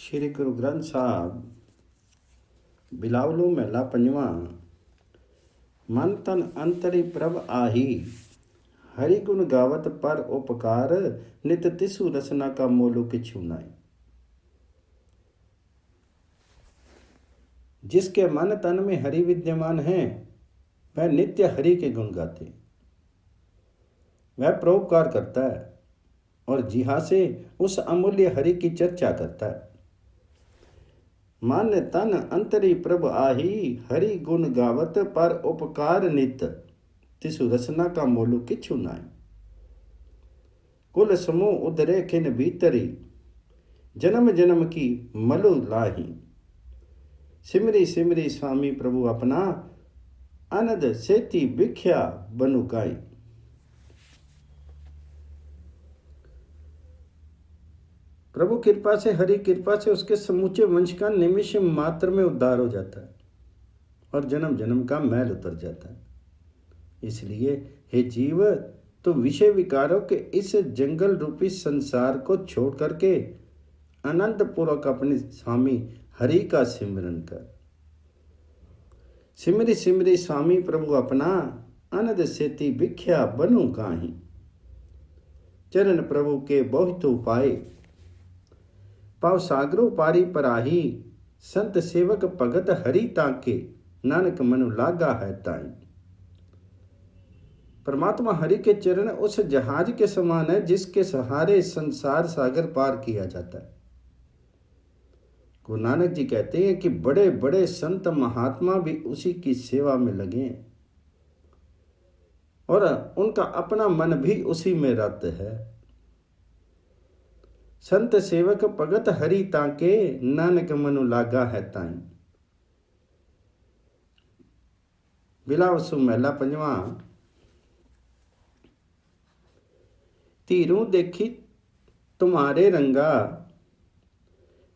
श्री गुरु ग्रंथ साहब बिलावलू महला पंजवा। मन तन अंतरी प्रभ आही, हरि गुण गावत पर उपकार, नित तिसु रसना का मोलु किछु नाई। जिसके मन तन में हरि विद्यमान है वह नित्य हरि के गुण गाते, वह परोपकार करता है और जिहा से उस अमूल्य हरि की चर्चा करता है। मन तन अंतरी प्रभ आही, हरि गुण गावत पर उपकार नित, तिसु रसना का मोलु किछु नाई। कुल समूह उदरे खिन भीतरी, जन्म जन्म की मलु लाही। सिमरी सिमरी स्वामी प्रभु अपना, अनद सेती भिख्या बनु गाई। प्रभु कृपा से, हरि कृपा से उसके समूचे वंश का निमिष मात्र में उद्धार हो जाता है और जन्म जन्म का मैल उतर जाता है। इसलिए हे जीव, तो विषय विकारों के इस जंगल रूपी संसार को छोड़ करके अनंत पूर्वक अपने स्वामी हरि का सिमरन कर। सिमरी सिमरी स्वामी प्रभु अपना, अनद सेती भिख्या बनु गाही। चरण प्रभु के बहुत उपाय, पाव सागरो पारी पराही। संत सेवक भगत हरि ताके, नानक मनु लागा है ताई। परमात्मा हरि के चरण उस जहाज के समान है जिसके सहारे संसार सागर पार किया जाता है। गुरु नानक जी कहते हैं कि बड़े बड़े संत महात्मा भी उसी की सेवा में लगे और उनका अपना मन भी उसी में रत है। संत सेवक भगत हरि ताके, नानक मनु लागा है ताई। बिलावसु महला पंजवा। तीरों देखी तुम्हारे रंगा,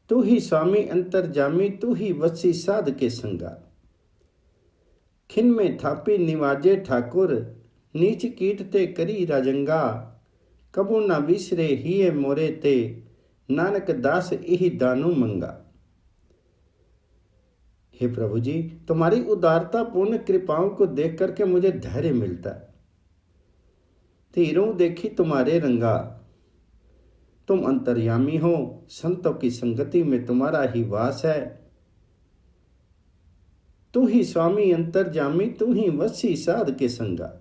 तू ही स्वामी अंतर्जामी, तू ही वसी साध के संगा। खिन में थापी निवाजे ठाकुर, नीच कीट ते करी राजंगा। कबू ना विसरे हिये मोरे ते, नानक दास इही दानु मंगा। हे प्रभु जी, तुम्हारी उदारता पूर्ण कृपाओं को देख करके मुझे धैर्य मिलता है। तीरों देखी तुम्हारे रंगा, तुम अंतर्यामी हो, संतों की संगति में तुम्हारा ही वास है। तू ही स्वामी अंतर्जामी, तू ही वसी साध के संगा।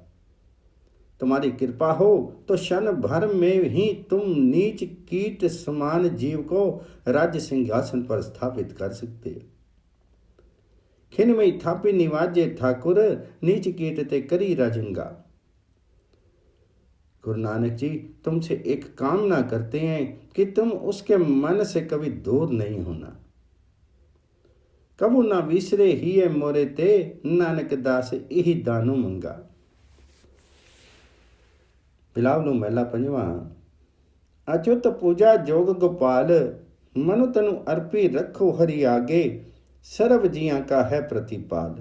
तुम्हारी कृपा हो तो क्षण भर में ही तुम नीच कीट समान जीव को राज्य सिंहासन पर स्थापित कर सकते हो। खिन में थापी निवाजे ठाकुर, नीच कीट ते करी राजंगा। गुरु नानक जी तुमसे एक कामना करते हैं कि तुम उसके मन से कभी दूर नहीं होना। कबू ना विसरे हिये मोरे ते, नानक दास इही दानु मंगा। बिलावलू महला पंजवा। अच्युत पूजा जोग गोपाल, मनु तनु अर्पी रखो हरि आगे। सर्व जिया का है प्रतिपाल।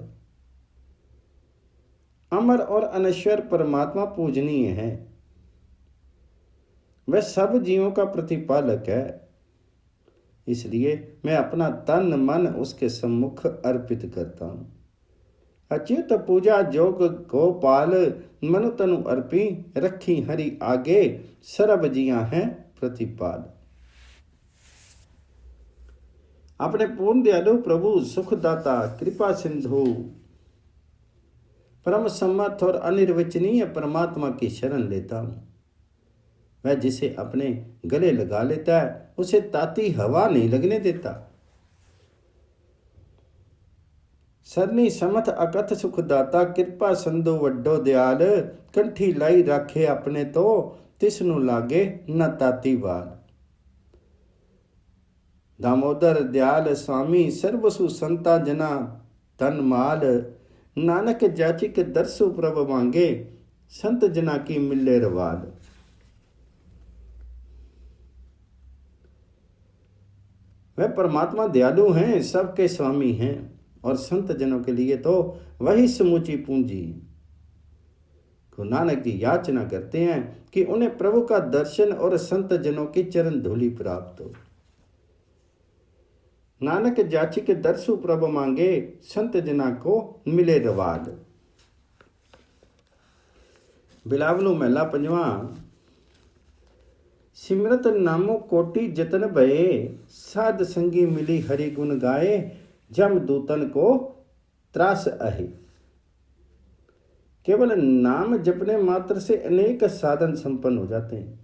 अमर और अनश्वर परमात्मा पूजनीय है, वह सब जीवों का प्रतिपालक है। इसलिए मैं अपना तन मन उसके सम्मुख अर्पित करता हूं। अच्युत पूजा जोग गोपाल, मनु तनु अर्पी रखी हरि आगे। सर्व जिया है प्रतिपाल। अपने पूर्ण दयालु प्रभु सुखदाता कृपा सिंधु परम सम्मत और अनिर्वचनीय परमात्मा की शरण लेता हूं। वह जिसे अपने गले लगा लेता है उसे ताती हवा नहीं लगने देता। सरनी समथ अकथ सुखदाता, कृपा संधो वड्डो दयाल। कंठी लाई राखे अपने तो, तिसनु लागे न ताती वाल। दामोदर दयाल स्वामी, सर्वसु संता जना तन माल। नानक जाचिक दर्शु प्रभ मांगे, संत जना की मिले रवाल। वह परमात्मा दयालु हैं, सबके स्वामी हैं और संत जनों के लिए तो वही समूची पूंजी। गुरु नानक जी याचना करते हैं कि उन्हें प्रभु का दर्शन और संत जनों की चरण धूलि प्राप्त हो। नानक जाचिक दर्शु प्रभ मांगे, संत जना को मिले रवाग। बिलावलू महला पंजवा। सिमरत नामो कोटि जतन भये, साध संगी मिली हरि गुण गाए, जम दूतन को त्रास अहे। केवल नाम जपने मात्र से अनेक साधन संपन्न हो जाते हैं,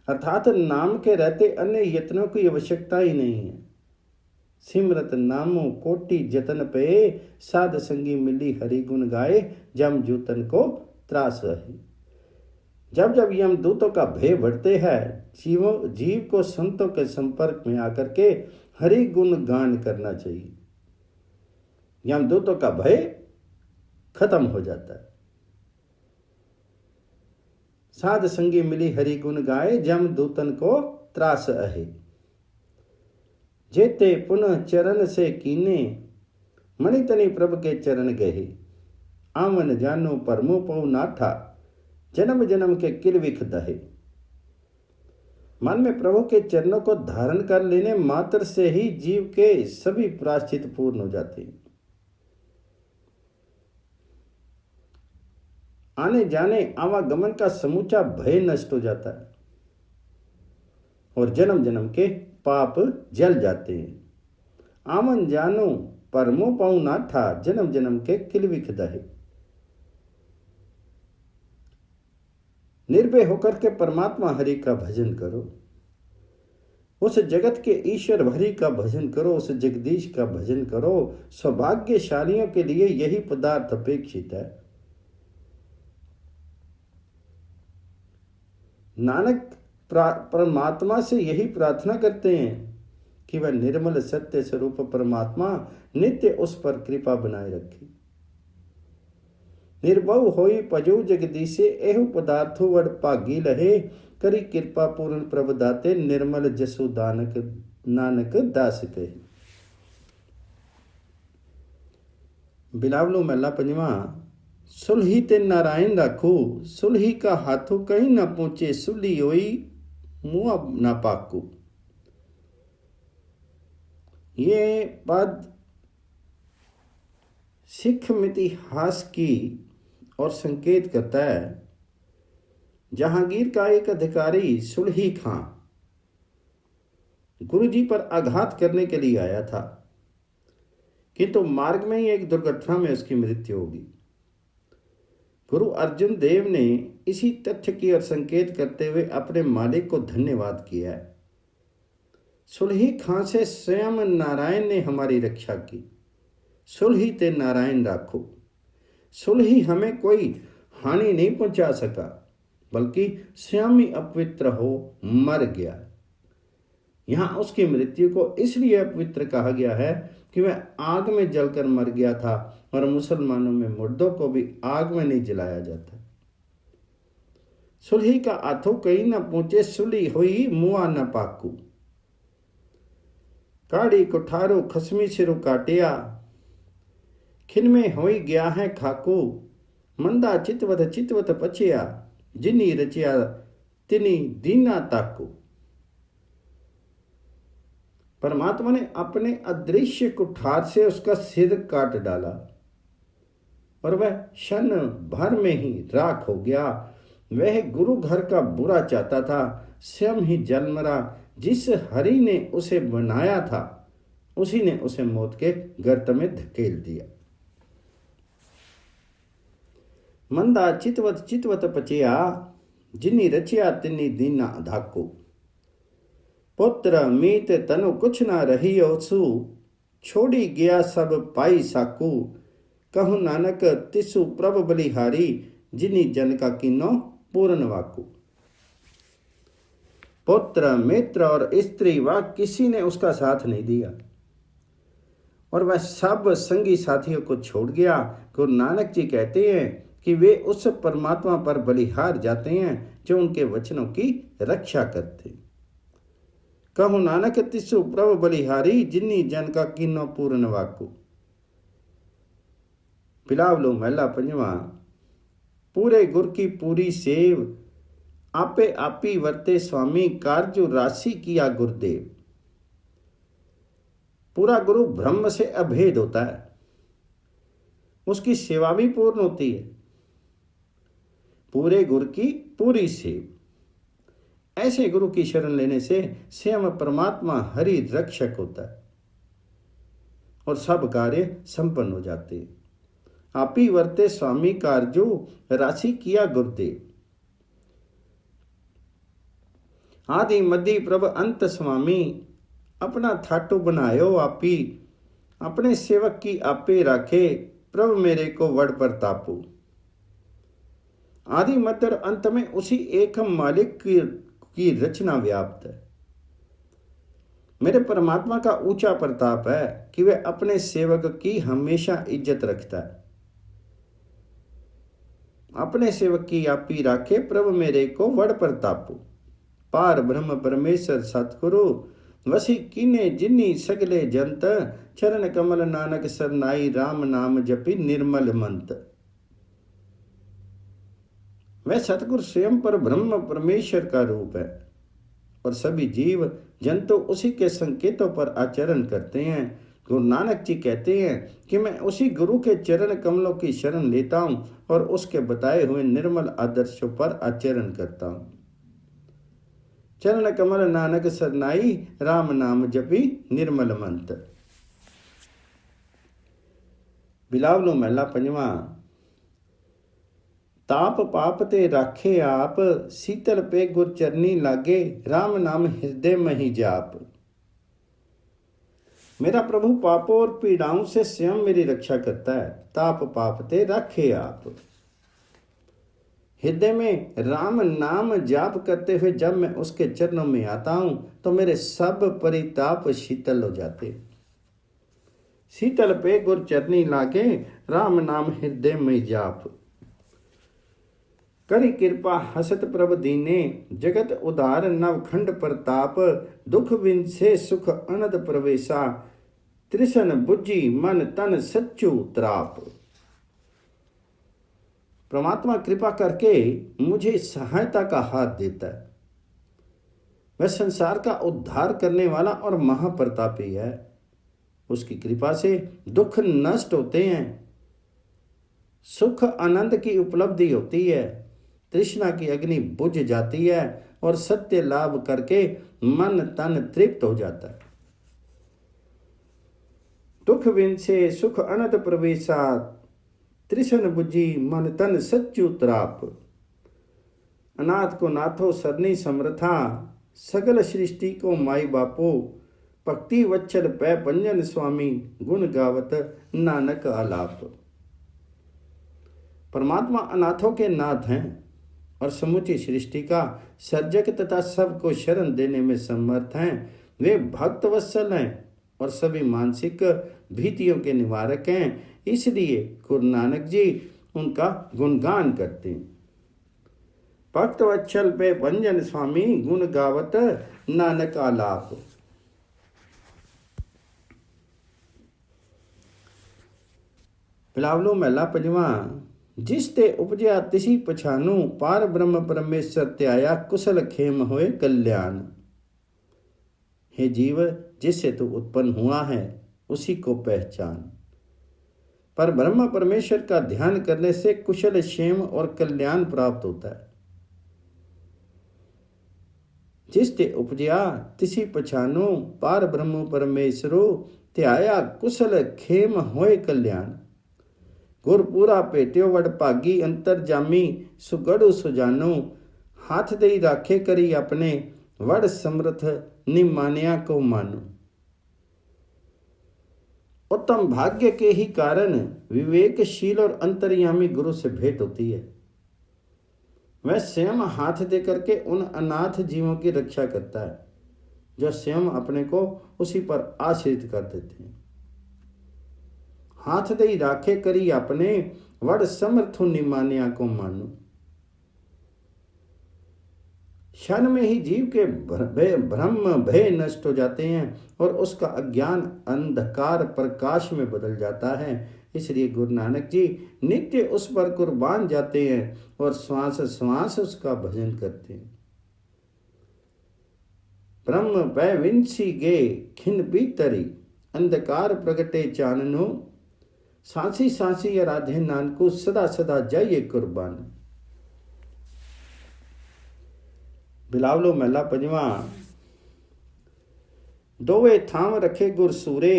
अर्थात नाम के रहते अन्य यत्नों की आवश्यकता ही नहीं है। सिमरत नामो कोटि जतन पे, साध संगी मिली हरि गुण गाए, जम जूतन को त्रास है। जब जब यमदूतों का भय बढ़ते हैं, जीव को संतों के संपर्क में आकर के हरि गुण गान करना चाहिए। यमदूतों का भय खत्म हो जाता है। साध संगी मिली हरि गुण गाए, जम दूतन को त्रास अहे। जेते पुनः चरण से कीने, मणि तनि प्रभ के चरण गहे। आवन जानो परमो पौ नाठा, जन्म जन्म के किल विख दहे। मन में प्रभु के चरणों को धारण कर लेने मात्र से ही जीव के सभी प्रायश्चित पूर्ण हो जाते हैं। आने जाने आवागमन का समूचा भय नष्ट हो जाता है और जन्म जन्म के पाप जल जाते हैं। आवन जानो परमो पाऊ नाठा, जन्म जन्म के किल विख दहे। निर्भय होकर के परमात्मा हरि का भजन करो, उस जगत के ईश्वर हरि का भजन करो, उस जगदीश का भजन करो। सौभाग्यशालियों के लिए यही पदार्थ अपेक्षित है। नानक परमात्मा से यही प्रार्थना करते हैं कि वह निर्मल सत्य स्वरूप परमात्मा नित्य उस पर कृपा बनाए रखे। निर्भव होई पजो जगदीशे, एहु पदार्थो वड भागी लहे। करी कृपा पूर्ण प्रभ दाते, निर्मल जसु दानक नानक दास कहे। बिलावलू महला पंजवा। सुलही ते नारायण राखो, सुलही का हाथों कहीं ना पहुंचे, सुली होई मुआ ना पाकू। ये पद सिख इतिहास की और संकेत करता है। जहांगीर का एक अधिकारी सुलही खां गुरुजी पर आघात करने के लिए आया था, किंतु मार्ग में ही एक दुर्घटना में उसकी मृत्यु होगी। गुरु अर्जुन देव ने इसी तथ्य की ओर संकेत करते हुए अपने मालिक को धन्यवाद किया है। सुलही खां से स्वयं नारायण ने हमारी रक्षा की। सुलही ते नारायण राखो। सुलही हमें कोई हानि नहीं पहुंचा सका, बल्कि स्वयं ही अपवित्र हो मर गया। यहां उसकी मृत्यु को इसलिए अपवित्र कहा गया है कि वह आग में जलकर मर गया था, और मुसलमानों में मुर्दों को भी आग में नहीं जलाया जाता। सुलही का हाथों कहीं न पहुंचे, सुली हुई मुआ न पाकू। काड़ी कुठारो खसमी सिरु काटिया, खिन में होई गया है खाकू। मंदा चितवत पचिया, जिनी रचिया तिनी दीना ताकू। परमात्मा ने अपने अदृश्य कुठार से उसका सिर काट डाला और वह क्षण भर में ही राख हो गया। वह गुरु घर का बुरा चाहता था, स्वयं ही जल मरा। जिस हरि ने उसे बनाया था, उसी ने उसे मौत के गर्त में धकेल दिया। मंदा चितवत पचिया, जिनी रचिया तिनी दीना धाको। पुत्र मीत तनु कुछ ना रही ओसु, छोड़ी गया सब पाई साकू। कहु नानक तिसु प्रभ बलिहारी, जिनी जन का किन्नो पूर्ण वाकू। पुत्र मित्र और स्त्री व किसी ने उसका साथ नहीं दिया और वह सब संगी साथियों को छोड़ गया। गुरु नानक जी कहते हैं कि वे उस परमात्मा पर बलिहार जाते हैं जो उनके वचनों की रक्षा करते। कहु नानक तिसु प्रभ बलिहारी, जिन्नी जन का किन्नो पूर्ण वाकू। बिलावलो महला पंजवा। पूरे गुर की पूरी सेव, आपे आपी वर्ते स्वामी, कारजु राशि किया गुरुदेव। पूरा गुरु ब्रह्म से अभेद होता है, उसकी सेवा भी पूर्ण होती है। पूरे गुरु की पूरी सेव। ऐसे गुरु की शरण लेने से स्वयं परमात्मा हरि रक्षक होता है और सब कार्य संपन्न हो जाते हैं। आप ही वर्ते स्वामी कारजो, राशि किया गुरुदेव। आदि मध्य प्रभ अंत स्वामी, अपना थाटू बनायो आपी। अपने सेवक की आपे राखे, प्रभु मेरे को वड़ प्रतापो। आदि मध्य और अंत में उसी एक मालिक की रचना व्याप्त है। मेरे परमात्मा का ऊंचा प्रताप है कि वह अपने सेवक की हमेशा इज्जत रखता है। अपने सेवक की आपी राखे, प्रभु मेरे को वड़ प्रतापो। पार ब्रह्म परमेश्वर सतगुरु, वसी कीने जिन्नी सगले जंत। चरण कमल नानक सरनाई, राम नाम जपी निर्मल मंत। वह सतगुरु स्वयं पर ब्रह्म परमेश्वर का रूप है और सभी जीव जंतु उसी के संकेतों पर आचरण करते हैं। गुरु नानक जी कहते हैं कि मैं उसी गुरु के चरण कमलों की शरण लेता हूं और उसके बताए हुए निर्मल आदर्शों पर आचरण करता हूं। चरण कमल नानक सरनाई, राम नाम जपी निर्मल मंत। बिलावलो महला पंजवा। ताप पाप ते राखे आप, शीतल पे गुर चरनी लागे। राम नाम हृदय में ही जाप। मेरा प्रभु पापों और पीड़ाओं से स्वयं मेरी रक्षा करता है। ताप पाप ते राखे आप। हृदय में राम नाम जाप करते हुए जब मैं उसके चरणों में आता हूं तो मेरे सब परिताप शीतल हो जाते। शीतल पे गुर चरनी लागे, राम नाम हृदय में जाप। करी कृपा हसत प्रभ दीने, जगत उदार नवखंड प्रताप। दुख विंसे सुख अनद प्रवेशा, त्रिशन बुद्धि मन तन सच्चू त्राप। परमात्मा कृपा करके मुझे सहायता का हाथ देता है। वह संसार का उद्धार करने वाला और महाप्रतापी है। उसकी कृपा से दुख नष्ट होते हैं, सुख आनंद की उपलब्धि होती है, तृष्णा की अग्नि बुझ जाती है और सत्य लाभ करके मन तन तृप्त हो जाता है। दुख विंसे सुख अनंत प्रवेशा, त्रिशन बुझी मन तन सच्चू त्राप। अनाथ को नाथो सरनी समर्था, सगल सृष्टि को माई बापो। भक्ति वच्छल पै पंजन स्वामी, गुण गावत नानक आलाप। परमात्मा अनाथों के नाथ हैं और समूची सृष्टि का सर्जक तथा सबको शरण देने में समर्थ हैं। वे भक्त वत्सल हैं और सभी मानसिक भीतियों के निवारक हैं। इसलिए गुरु नानक जी उनका गुणगान करते हैं। भक्त वत्सल पे पंजन स्वामी, गुण गावत नानक आलाप। बिलावलो महला पंजवा। जिस ते उपजया तिसी पछानू, पार ब्रह्म परमेश्वर त्याया। कुशल खेम होए कल्याण। हे जीव, जिससे तू उत्पन्न हुआ है उसी को पहचान। पर ब्रह्म परमेश्वर का ध्यान करने से कुशल क्षेम और कल्याण प्राप्त होता है। जिस ते उपजया तिसी पछानो, पार ब्रह्म परमेश्वरो। त्याया कुशल खेम होए कल्याण। गुरपुरा पेट्यो वड भागी, अंतर जामी सुगढ़ सुजानो। हाथ दई राखे करी अपने, वड समर्थ निमानिया को मानो। उत्तम भाग्य के ही कारण विवेकशील और अंतर्यामी गुरु से भेंट होती है। वह स्वयं हाथ दे करके उन अनाथ जीवों की रक्षा करता है जो स्वयं अपने को उसी पर आश्रित कर देते हैं। हाथ दई राखे करी अपने, वड समर्थु निमानिया को मानो। क्षण में ही जीव के भ्रम भय नष्ट हो जाते हैं और उसका अज्ञान अंधकार प्रकाश में बदल जाता है। इसलिए गुरु नानक जी नित्य उस पर कुर्बान जाते हैं और श्वास श्वास उसका भजन करते हैं। ब्रह्म भय विंसी गे खिन बीतरी, अंधकार प्रगटे चाननो, सांसी सांसी आराधे नानको, सदा सदा जाइए कुर्बान। बिलावलो महला पंजवा। दोवे थाम रखे गुर सूरे,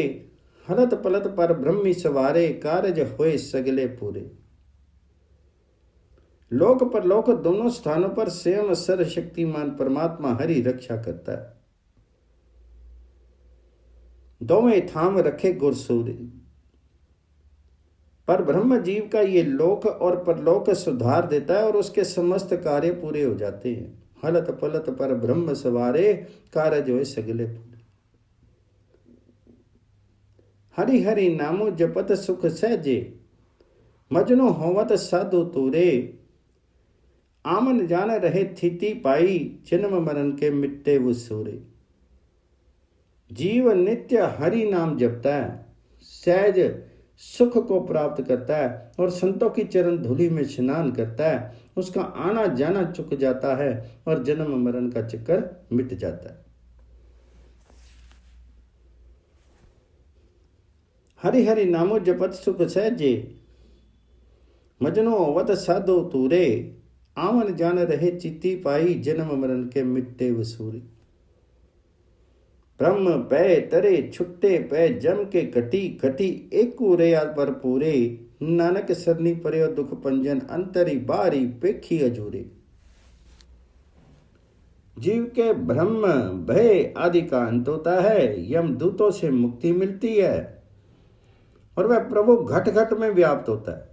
हलत पलत पर ब्रह्मी सवारे, कारज होए सगले पूरे। लोक परलोक दोनों स्थानों पर स्वयं सर्वशक्तिमान परमात्मा हरि रक्षा करता है। दोवें थाम रखे गुर सूरे, पर ब्रह्म जीव का ये लोक और परलोक सुधार देता है और उसके समस्त कार्य पूरे हो जाते हैं। हलत पलत पर ब्रह्म सवारे, कारज होए सगले पूरे। हरि हरि नामो जपत सुख सहजे, मजनो होवत साधु तूरे। आमन जान रहे थिति पाई, जन्म मरण के मिट्टे वो सूरे। जीव नित्य हरि नाम जपता है, सहज सुख को प्राप्त करता है और संतों की चरण धूलि में स्नान करता है। उसका आना जाना चुक जाता है और जन्म मरण का चक्कर मिट जाता है। हरि हरि नामो जपत सुख सहजे, मजनो वत साधो तूरे। आवन जान रहे चिति पाई, जन्म मरण के मिट्टे वसूरे। ब्रह्म पै तरे छुट्टे पै, जम के कटी कटी एकू रे पर पूरे। नानक सरनी पर्यो दुख पंजन, अंतरी बारी पेखी अजूरे। जीव के ब्रह्म भय आदि का अंत होता है, यम दूतों से मुक्ति मिलती है और वह प्रभु घट घट में व्याप्त होता है।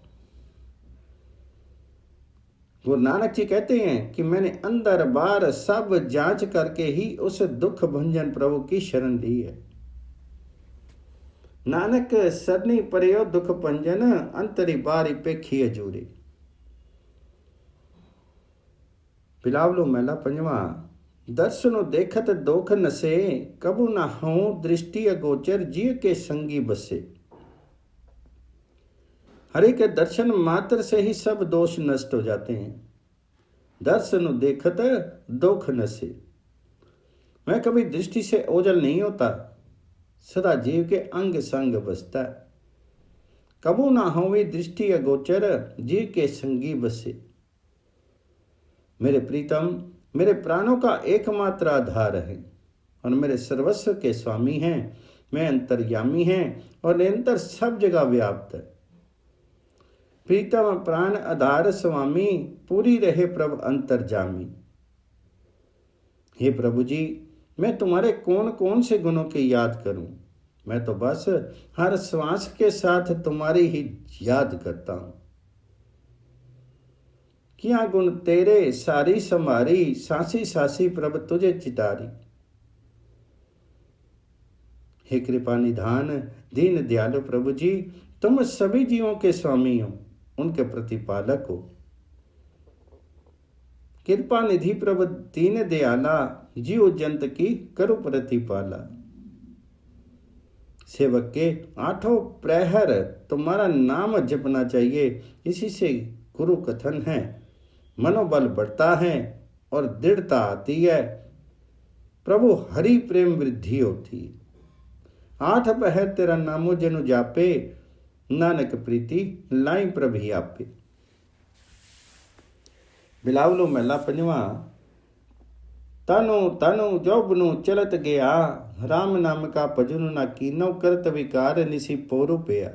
गुरु नानक जी कहते हैं कि मैंने अंदर बाहर सब जांच करके ही उस दुख भंजन प्रभु की शरण ली है। नानक सरनी पर्यो दुख भंजन, अंतरी बारी पेखी अजूरी। बिलावलो महला पंजवा। दर्शनो देखत दोख नसे, कबू ना हो दृष्टि अगोचर, जिय के संगी बसे। हरि के दर्शन मात्र से ही सब दोष नष्ट हो जाते हैं। दर्शन देखत दोख नसे, मैं कभी दृष्टि से ओझल नहीं होता, सदा जीव के अंग संग बसता है। कबू ना होवे दृष्टि अगोचर, जीव के संगी बसे। मेरे प्रीतम मेरे प्राणों का एकमात्र आधार है और मेरे सर्वस्व के स्वामी हैं। मैं अंतर्यामी हैं और निरंतर सब जगह व्याप्त है। प्रीतम प्राण आधार स्वामी, पूरी रहे प्रभु अंतर्जामी। हे प्रभु जी, मैं तुम्हारे कौन कौन से गुणों की याद करूं। मैं तो बस हर श्वास के साथ तुम्हारी ही याद करता हूं। किया गुण तेरे सारी संभारी, सांसी सांसी प्रभु तुझे चितारी। हे कृपा निधान दीन दयालु प्रभु जी, तुम सभी जीवों के स्वामी हो, उनके प्रतिपालक हो। कृपा निधि प्रभु दीन दयाला, जीव जंत की करु प्रतिपाला। सेवक के आठों प्रहर तुम्हारा नाम जपना चाहिए, इसी से गुरु कथन है। मनोबल बढ़ता है और दृढ़ता आती है, प्रभु हरि प्रेम वृद्धि होती। आठ पहर तेरा नामो जनु जापे, नानक प्रीति लाई प्रभु आपे। बिलावलो महला पंजवा। तनु तनु जोबनु चलत गया, राम नाम का भजन ना कीनो, करत विकार निसी पोरु पिया।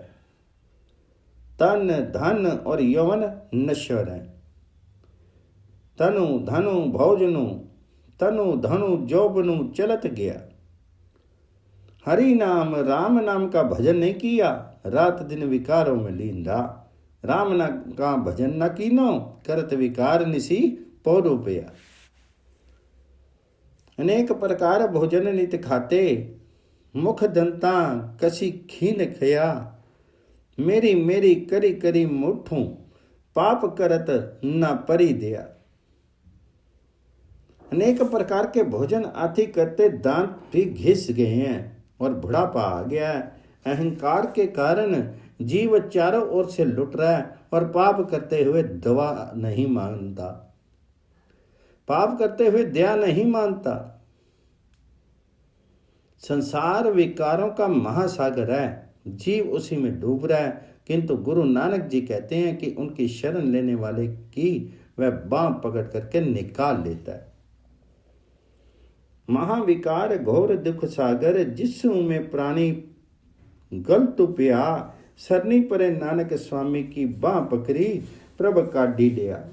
तन धन और यौवन नश्वर है, तनु धनु भोजनु, तनु धनु जोबनु चलत गया। हरि नाम राम नाम का भजन नहीं किया, रात दिन विकारों में लीन रहा। राम नाम का भजन न कीनो, करत विकार निसी पौरु पिया। अनेक प्रकार भोजन नित खाते, मुख दंता कसी खीन खया। मेरी मेरी करी करी मुठूं, पाप करत न परी दिया। अनेक प्रकार के भोजन आदि करते दांत भी घिस गए हैं और बुढ़ापा आ गया है। अहंकार के कारण जीव चारों ओर से लुट रहा है और पाप करते हुए दवा नहीं मानता, पाप करते हुए दया नहीं मानता। संसार विकारों का महासागर है, जीव उसी में डूब रहा है, किंतु गुरु नानक जी कहते हैं कि उनकी शरण लेने वाले की वह बांह पकड़ करके निकाल लेता है। महाविकार घोर दुख सागर, जिसु में प्राणी गल तु पिया, सरनी परे नानक स्वामी की बांह पकड़ी, प्रभ का डीडिया।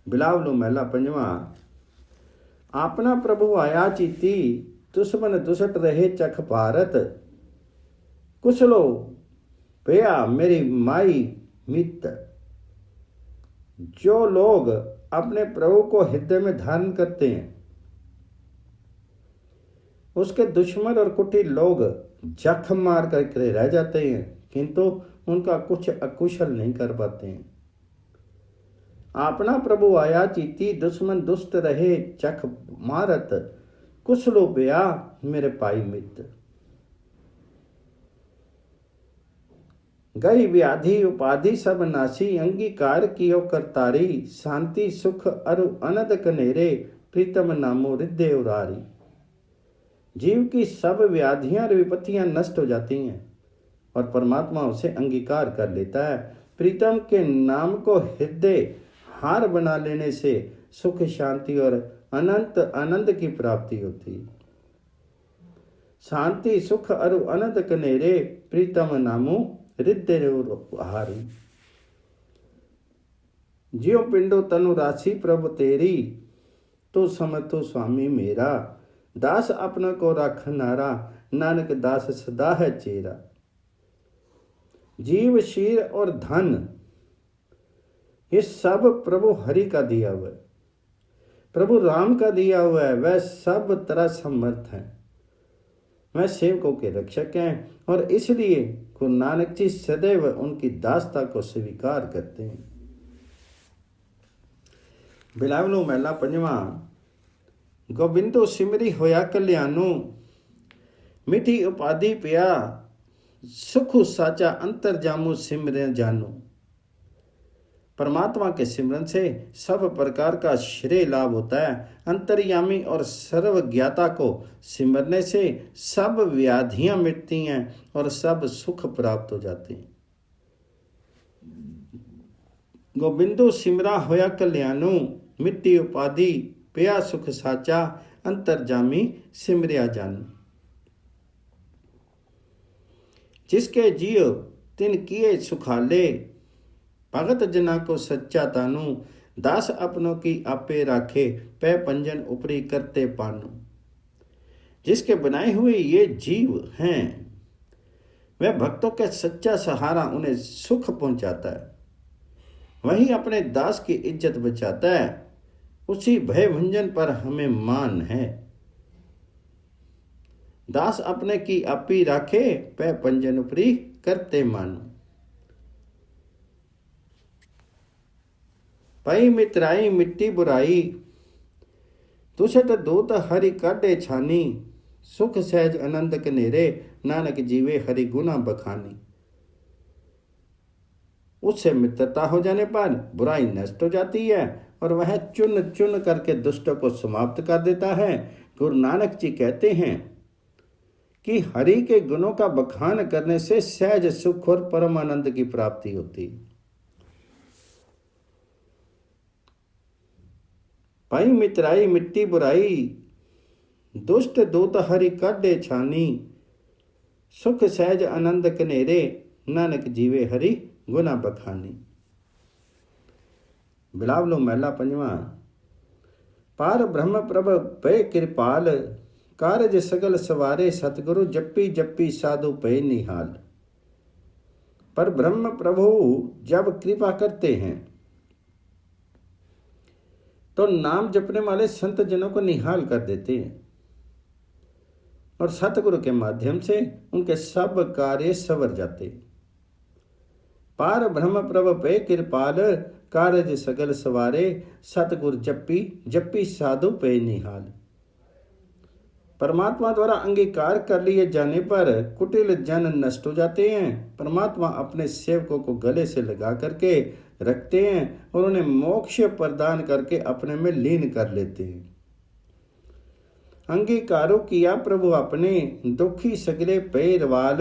बिलावलो महला पंजवा। अपना प्रभु आया चीती, दुश्मन दुसट रहे चख भारत, कुशलो भैया मेरी माई मित। जो लोग अपने प्रभु को हृदय में धारण करते हैं, उसके दुश्मन और कुटिल लोग जख मार करके रह जाते हैं, किंतु उनका कुछ अकुशल नहीं कर पाते हैं। अपना प्रभु आया चीती, दुश्मन दुष्ट रहे चख मारत, कुशलो बया मेरे पाई मित। गई व्याधि उपाधि सब नासी, अंगीकार कियो करतारी, शांति सुख अरु अनद कनेरे, प्रीतम नामो हृदय उरारी। जीव की सब व्याधियां और विपत्तियां नष्ट हो जाती हैं और परमात्मा उसे अंगीकार कर लेता है। प्रीतम के नाम को हृदय हार बना लेने से सुख शांति और अनंत आनंद की प्राप्ति होती। शांति सुख अरु अनंत कनेरे, प्रीतम नामो हृदय उरारी। ज्यो पिंडो तनु राशि प्रभु तेरी, तो समतो स्वामी मेरा, दास अपना को राख नारा, नानक दास सदा है चेरा। जीव शीर और धन ये सब प्रभु हरि का दिया हुआ है, प्रभु राम का दिया हुआ है। वह सब तरह समर्थ है, वह सेवकों के रक्षक हैं और इसलिए गुरु नानक जी सदैव उनकी दासता को स्वीकार करते हैं। बिलावलो महला पंजवा। गोबिंदो सिमरी होया कल्याणो, मिठी उपाधि पिया, सुखु साचा अंतर जामु सिमरे जानो। परमात्मा के सिमरन से सब प्रकार का श्रेय लाभ होता है। अंतर्यामी और सर्वज्ञाता को सिमरने से सब व्याधियां मिटती हैं और सब सुख प्राप्त हो जाते हैं। गोबिंदो सिमरा होया कल्याणो, मिट्टी उपाधि पिया सुख साचा, अंतर्जामी सिमरिया जानो। जिसके जियो तिन किए सुखाले, भगत जना को सच्चा तानू, दास अपनों की आपे राखे, पै पंजन ऊपरी करते पानू। जिसके बनाए हुए ये जीव हैं, वह भक्तों का सच्चा सहारा उन्हें सुख पहुंचाता है, वही अपने दास की इज्जत बचाता है। उसी भय भंजन पर हमें मान है। दास अपने की आपी राखे, पै पंजन ऊपरी करते मानो। पई मित्राई मिट्टी बुराई, दुष्ट दूत हरि काटे छानी, सुख सहज आनंद कनेरे, नानक जीवे हरि गुना बखानी। उससे मित्रता हो जाने पर बुराई नष्ट हो जाती है और वह चुन चुन करके दुष्टों को समाप्त कर देता है। गुरु नानक जी कहते हैं कि हरि के गुणों का बखान करने से सहज सुख और परम आनंद की प्राप्ति होती। पाई मित्राई मिट्टी बुराई, दुष्ट दूत हरि काटे छानी, सुख सहज आनंद कनेरे, नानक जीवे हरि गुना बखानी। बिलावलो महला पंजवा। पार ब्रह्म प्रभ भय कृपाल, कारज सगल सवारे, सतगुरु जप्पी जप्पी साधु भय निहाल। पर ब्रह्म प्रभु जब कृपा करते हैं तो नाम जपने वाले संत जनों को निहाल कर देते हैं और सतगुरु के माध्यम से उनके सब कार्य सवर जाते। पार ब्रह्म प्रभ पे कृपाल, कारज सगल सवारे, सतगुरु जप्पी जप्पी साधु पे निहाल। परमात्मा द्वारा अंगीकार कर लिए जाने पर कुटिल जन नष्ट हो जाते हैं। परमात्मा अपने सेवकों को गले से लगा करके रखते हैं और उन्हें मोक्ष प्रदान करके अपने में लीन कर लेते हैं। अंगीकारो किया प्रभु अपने, दुखी सगले पे रवाल,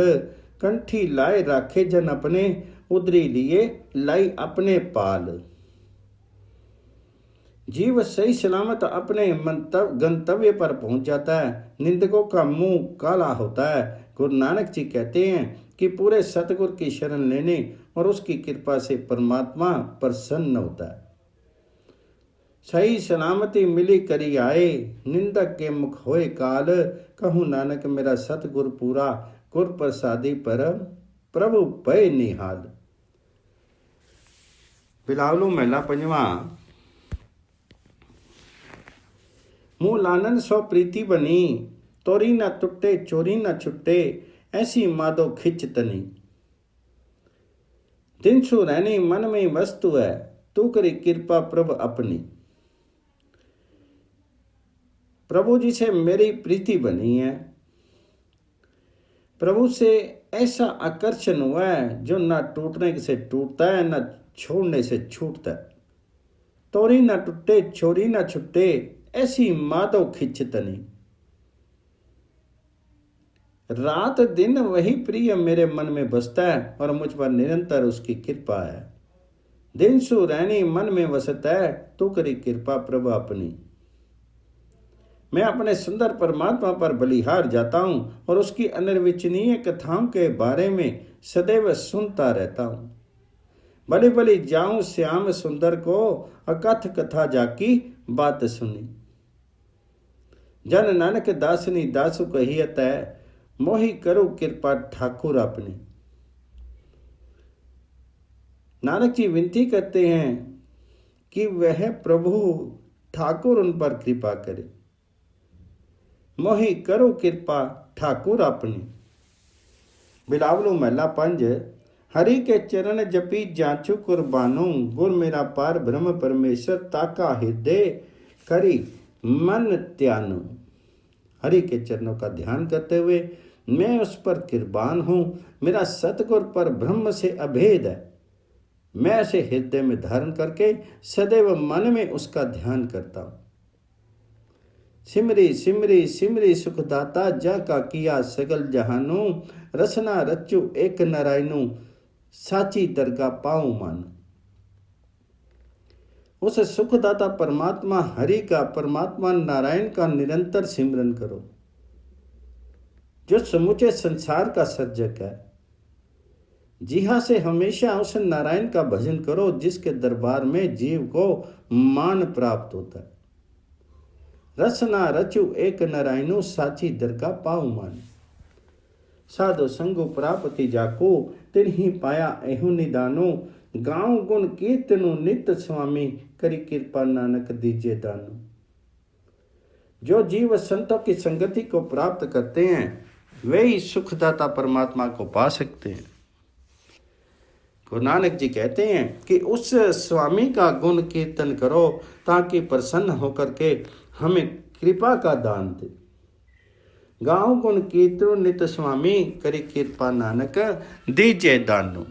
कंठी लाए राखे जन अपने, उदरी लिए लाई अपने पाल। जीव सही सलामत अपने गंतव्य पर पहुंच जाता है, निंदकों का मुंह काला होता है। गुरु नानक जी कहते हैं कि पूरे सतगुरु की शरण लेने और उसकी कृपा से परमात्मा प्रसन्न होता है। सही सलामती मिली करी आए, निंदक के मुख होए काल, कहूँ नानक मेरा सतगुरु पूरा, गुर प्रसादी पर प्रभु भय निहाल। बिलावलो महला पंजवा। मुँह लानन सो प्रीति बनी, तोरी न टुटे चोरी न छुट्टे, ऐसी माधो खिच तनी। दिन सु रहनी मन में वस्तु है, तू करी कृपा प्रभु अपनी। प्रभु जी से मेरी प्रीति बनी है, प्रभु से ऐसा आकर्षण हुआ है जो न टूटने से टूटता है न छोड़ने से छूटता है। तोरी न टूटे छोरी न छुट्टे, ऐसी माधो खिच तनी। रात दिन वही प्रिय मेरे मन में बसता है और मुझ पर निरंतर उसकी कृपा है। दिन सु रहनी मन में वसता है, तू करी कृपा प्रभु अपनी। मैं अपने सुंदर परमात्मा पर बलिहार जाता हूं और उसकी अनिर्वचनीय कथाओं के बारे में सदैव सुनता रहता हूं। बलि बलि जाऊं श्याम सुंदर को, अकथ कथा जाकी बात सुनी। जन नानक दासनी दासु कहियत है, मोहि करो कृपा ठाकुर अपने। नानक जी विनती करते हैं कि वह प्रभु ठाकुर उन पर कृपा करे। मोहि करो कृपा ठाकुर अपनी। बिलावलो महला पंज। हरि के चरण जपी जांचू कुर्बानो, गुर मेरा पार ब्रह्म परमेश्वर ताका हृदय करी मन त्यानो। हरि के चरणों का ध्यान करते हुए मैं उस पर कुर्बान हूँ। मेरा सतगुर पर ब्रह्म से अभेद है। मैं उसे हृदय में धारण करके सदैव मन में उसका ध्यान करता हूँ। सिमरी सिमरी सिमरी सुखदाता, जा का किया सगल जहानू, रसना रच्चू एक नारायणू, साची दरगाह पाऊं मान। उस सुखदाता परमात्मा हरि का, परमात्मा नारायण का निरंतर सिमरन करो, जो समूचे संसार का सर्जक है। जी हाँ से हमेशा उस नारायण का भजन करो जिसके दरबार में जीव को मान प्राप्त होता है। रसना रचु एक नारायणु, साची दरगाह पाऊं मान। साधु संगु प्रापति जाको, तिन्ही पाया एहु निदानो, गाँव गुण कीर्तनु नित्य स्वामी, करी कृपा नानक दीजे दानो। जो जीव संतों की संगति को प्राप्त करते हैं वे ही सुखदाता परमात्मा को पा सकते हैं। गुरु नानक जी कहते हैं कि उस स्वामी का गुण कीर्तन करो ताकि प्रसन्न होकर के हमें कृपा का दान दे। गाँव गुण कीर्तन नित स्वामी, करी कृपा नानक दीजे दानो।